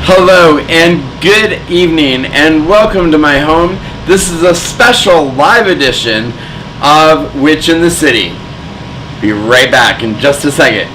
Hello and good evening and welcome to my home. This is a special live edition of Witch in the City. Be right back in just a second.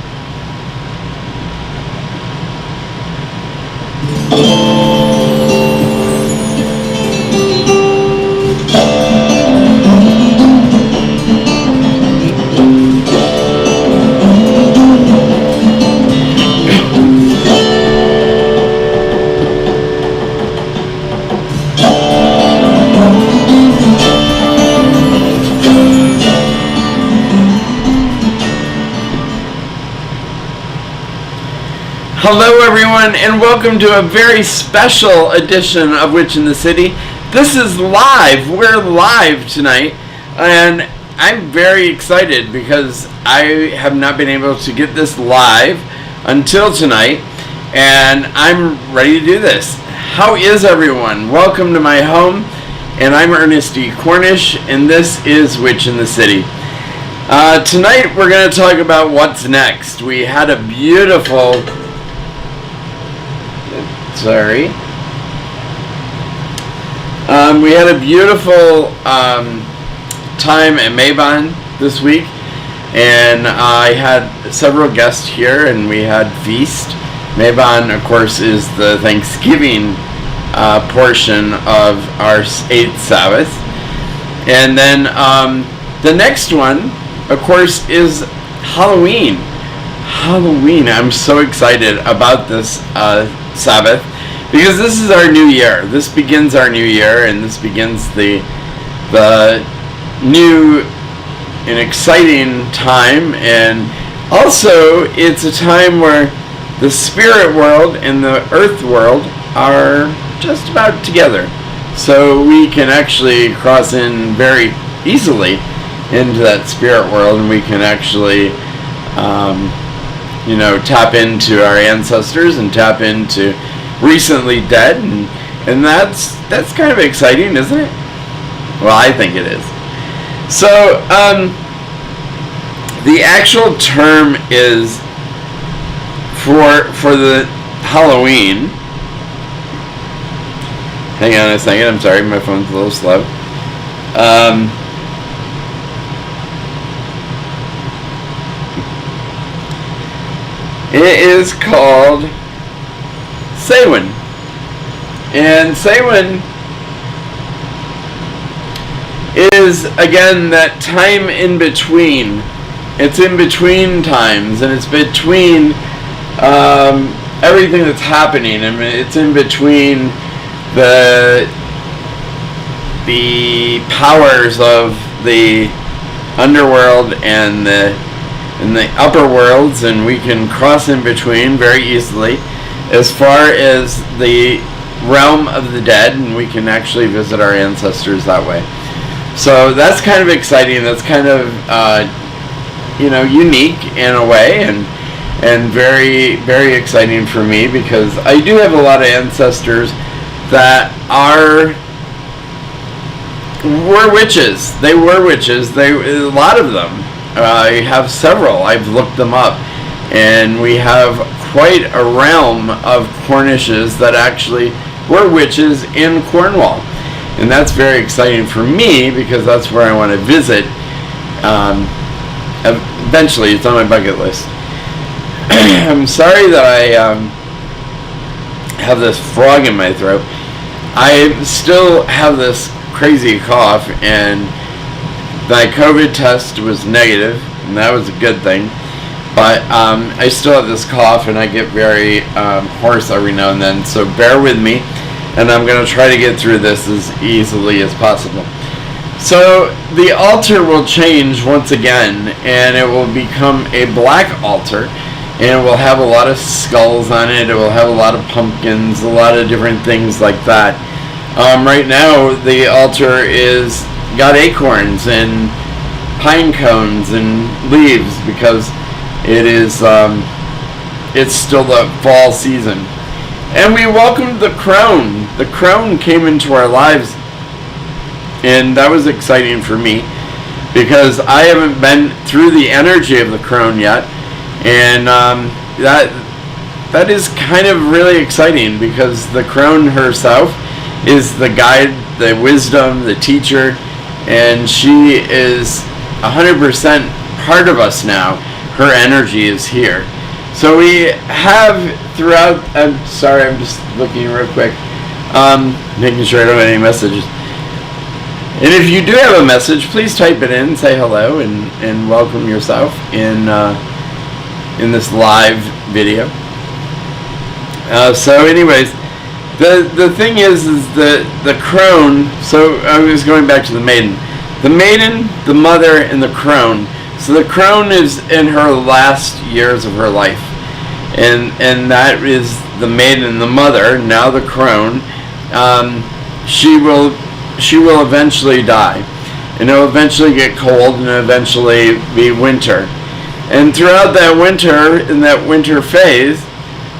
Hello everyone and welcome to a very special edition of Witch in the City. This is live. We're live tonight and I'm very excited because I have not been able to get this live until tonight and I'm ready to do this. How is everyone? Welcome to my home and I'm Ernest E. Cornish and this is Witch in the City. Tonight we're going to talk about what's next. We had a beautiful we had a beautiful time at Mabon this week, and I had several guests here, and we had feast. Mabon, of course, is the Thanksgiving portion of our 8th Sabbath, and then the next one, of course, is Halloween. Halloween. I'm so excited about this Sabbath because this is our new year. This begins our new year, and this begins the new and exciting time, and also it's a time where the spirit world and the earth world are just about together, so we can actually cross in very easily into that spirit world, and we can actually tap into our ancestors and tap into recently dead, and that's kind of exciting, isn't it? Well, I think it is. So, the actual term is for the Halloween. Hang on a second. I'm sorry, my phone's a little slow. It is called Samhain. And Samhain is, again, that time in between. It's in between times, and it's between everything that's happening. I mean, it's in between the powers of the underworld and the upper worlds, and we can cross in between very easily as far as the realm of the dead, and we can actually visit our ancestors that way. So that's kind of exciting. That's kind of unique in a way, and very, very exciting for me because I do have a lot of ancestors that were witches. They were witches. A lot of them. I have several. I've looked them up, and we have quite a realm of Cornishes that actually were witches in Cornwall, and that's very exciting for me because that's where I want to visit. Eventually, it's on my bucket list. I'm sorry that I have this frog in my throat. I still have this crazy cough, and my COVID test was negative, and that was a good thing. But I still have this cough, and I get very hoarse every now and then. So bear with me, and I'm going to try to get through this as easily as possible. So the altar will change once again, and it will become a black altar, and it will have a lot of skulls on it. It will have a lot of pumpkins, a lot of different things like that. Right now, the altar is got acorns and pine cones and leaves because it is it's still the fall season, and we welcomed the crone. The crone came into our lives, and that was exciting for me because I haven't been through the energy of the crone yet, and that that is kind of really exciting, because the crone herself is the guide, the wisdom, the teacher, and she is 100% part of us now. Her energy is here. So we have throughout, I'm sorry, I'm just looking real quick, making sure I don't have any messages. And if you do have a message, please type it in, say hello, and welcome yourself in this live video. So anyways, the thing is the crone, so I was going back to the maiden. The maiden, the mother, and the crone. So the crone is in her last years of her life. And that is the maiden, the mother, now the crone. She will eventually die. And it'll eventually get cold, and eventually be winter. And throughout that winter, in that winter phase,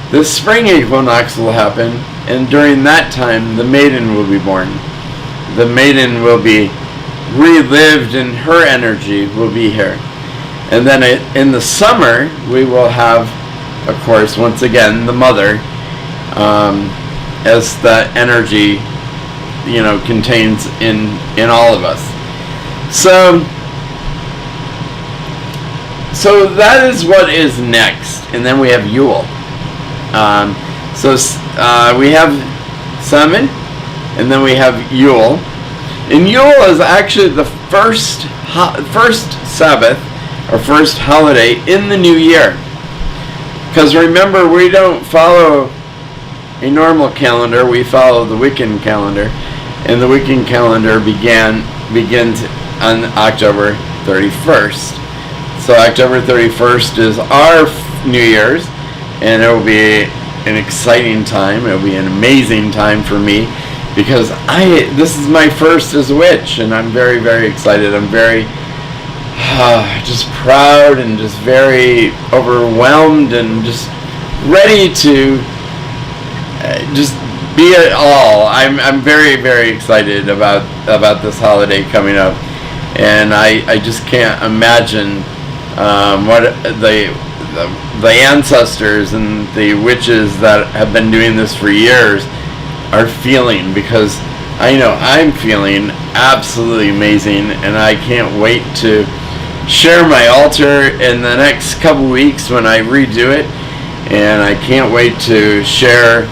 the spring equinox will happen, and during that time, the maiden will be born. The maiden will be relived, and her energy will be here. And then in the summer, we will have, of course, once again, the mother, as the energy, contains in all of us. So that is what is next, and then we have Yule. We have Samhain, and then we have Yule. And Yule is actually the first Sabbath, or first holiday in the new year. Because remember, we don't follow a normal calendar, we follow the Wiccan calendar. And the Wiccan calendar begins on October 31st. So October 31st is our New Year's, and it will be an exciting time. It will be an amazing time for me, because this is my first as a witch, and I'm very, very excited. I'm very just proud, and just very overwhelmed, and just ready to just be it all. I'm very, very excited about this holiday coming up, and I just can't imagine what the ancestors and the witches that have been doing this for years are feeling, because I know I'm feeling absolutely amazing, and I can't wait to share my altar in the next couple weeks when I redo it, and I can't wait to share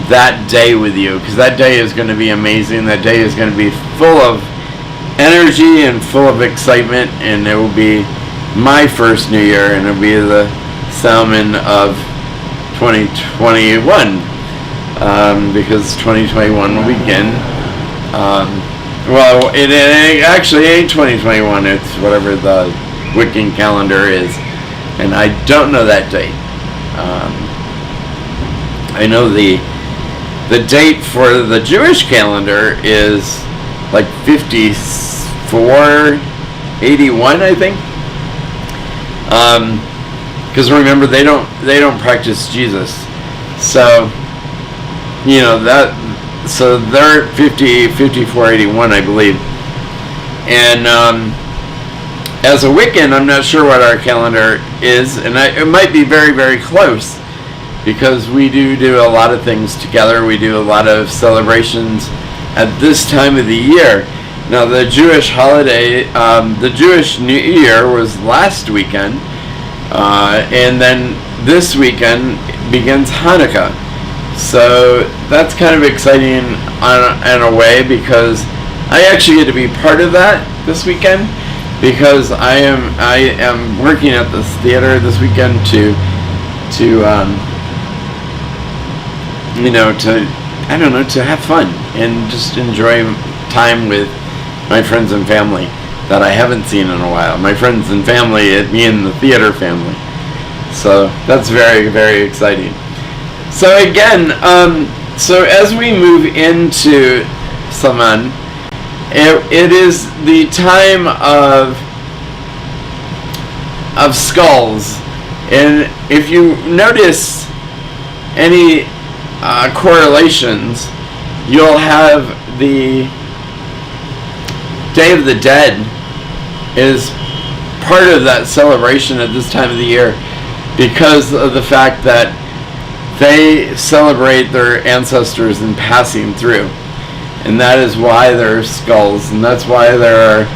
that day with you, because that day is going to be amazing. That day is going to be full of energy and full of excitement, and it will be my first New Year, and it will be the Samhain of 2021, because 2021 will begin. Well, it actually ain't 2021. It's whatever the Wiccan calendar is, and I don't know that date. I know the date for the Jewish calendar is like 5481, I think. Because remember, they don't practice Jesus, so so they're 5481, I believe. And as a Wiccan, I'm not sure what our calendar is, and it might be very, very close, because we do a lot of things together. We do a lot of celebrations at this time of the year. Now, the Jewish holiday, the Jewish New Year was last weekend, and then this weekend begins Hanukkah. So that's kind of exciting in a way, because I actually get to be part of that this weekend, because I am working at this theater this weekend to have fun and just enjoy time with my friends and family that I haven't seen in a while. My friends and family, me and the theater family. So that's very, very exciting. So again, so as we move into Samhain, it is the time of skulls, and if you notice any correlations, you'll have the Day of the Dead is part of that celebration at this time of the year, because of the fact that they celebrate their ancestors in passing through. And that is why there are skulls, and that's why there are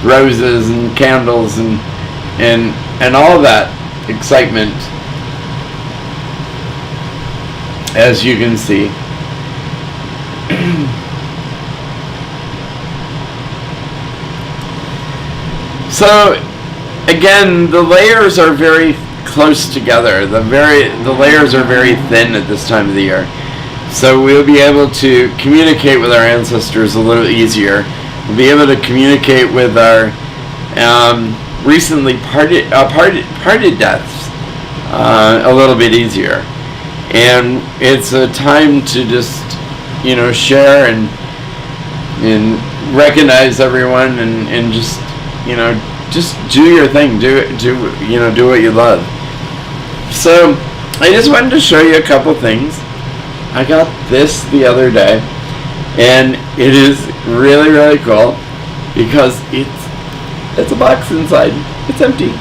roses and candles and all that excitement, as you can see. So again, the layers are very close together. The layers are very thin at this time of the year. So we'll be able to communicate with our ancestors a little easier. We'll be able to communicate with our recently parted deaths a little bit easier. And it's a time to just, share and recognize everyone and just, just do your thing. Do what you love. So I just wanted to show you a couple things. I got this the other day, and it is really, really cool because it's a box inside. It's empty.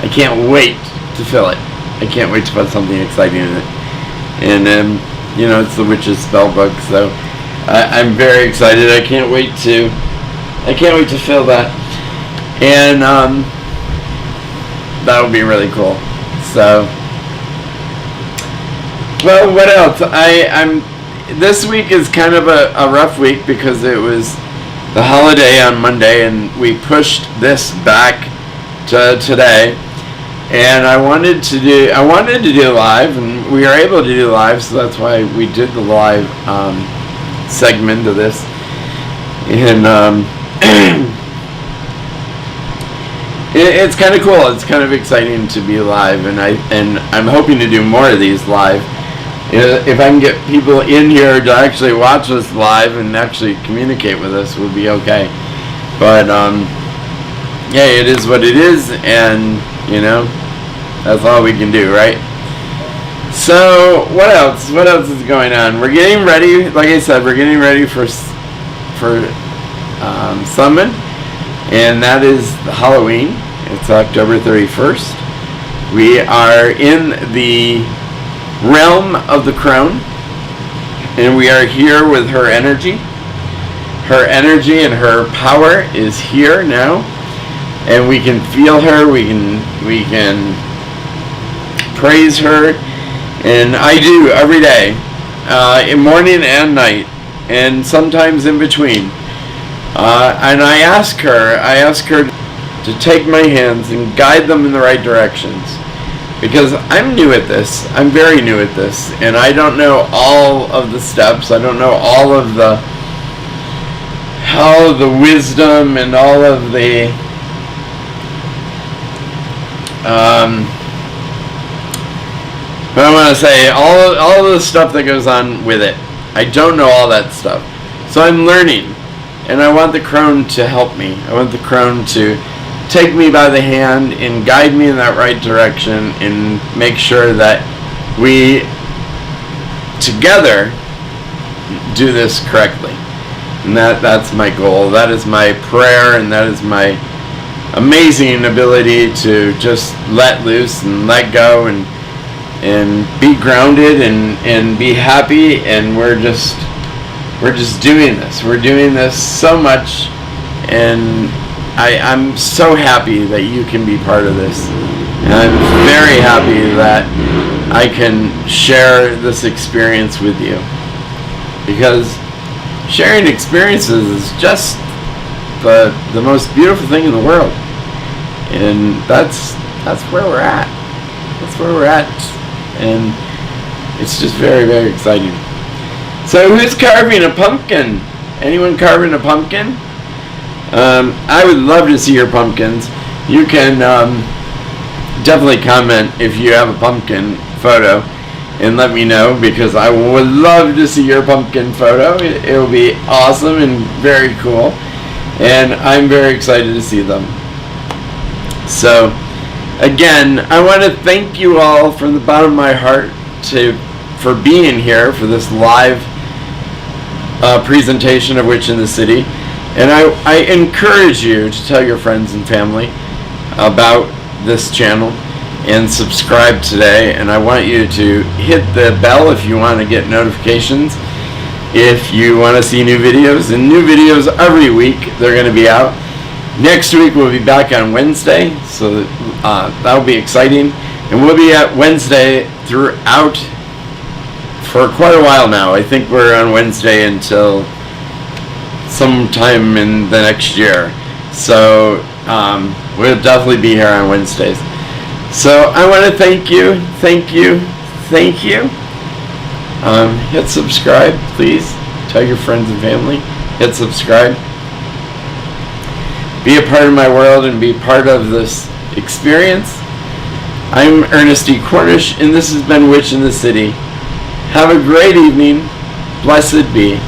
I can't wait to fill it. I can't wait to put something exciting in it. And it's the Witch's spell book, so I'm very excited. I can't wait to fill that, and that would be really cool. So, well, what else? I'm this week is kind of a rough week because it was the holiday on Monday, and we pushed this back to today. And I wanted to do live, and we were able to do live, so that's why we did the live segment of this. And it's kind of cool. It's kind of exciting to be live, and I'm hoping to do more of these live. If I can get people in here to actually watch us live and actually communicate with us, we'll be okay. But yeah, it is what it is, and that's all we can do, right? So what else? What else is going on? We're getting ready. Like I said, we're getting ready for Summon, and that is Halloween. It's October 31st. We are in the realm of the crone, and we are here with her energy. Her energy and her power is here now, and we can feel her. We can praise her, and I do every day, in morning and night, and sometimes in between. And I ask her to take my hands and guide them in the right directions, because I'm new at this. I'm very new at this, and I don't know all of the steps. I don't know all of the wisdom and all of the but I want to say all of the stuff that goes on with it. I don't know all that stuff, so I'm learning, and I want the crone to help me. I want the crone to take me by the hand and guide me in that right direction, and make sure that we together do this correctly. And that's my goal. That is my prayer, and that is my amazing ability to just let loose and let go and be grounded and be happy. And we're just doing this. We're doing this so much, and I'm so happy that you can be part of this. And I'm very happy that I can share this experience with you, because sharing experiences is just the most beautiful thing in the world. And that's where we're at. That's where we're at. And it's just very, very exciting. So who's carving a pumpkin? Anyone carving a pumpkin? I would love to see your pumpkins. You can definitely comment if you have a pumpkin photo and let me know, because I would love to see your pumpkin photo. It will be awesome and very cool, and I'm very excited to see them. So again, I want to thank you all from the bottom of my heart for being here for this live presentation of Witch in the City. And I encourage you to tell your friends and family about this channel. and subscribe today. And I want you to hit the bell if you want to get notifications. If you want to see new videos, and new videos every week, they're going to be out. Next week we'll be back on Wednesday, so that'll be exciting. And we'll be at Wednesday throughout for quite a while now. I think we're on Wednesday until sometime in the next year. So we'll definitely be here on Wednesdays. So I want to thank you. Hit subscribe, please. Tell your friends and family. Hit subscribe. Be a part of my world and be part of this experience. I'm Ernest E. Cornish, and this has been Witch in the City. Have a great evening. Blessed be.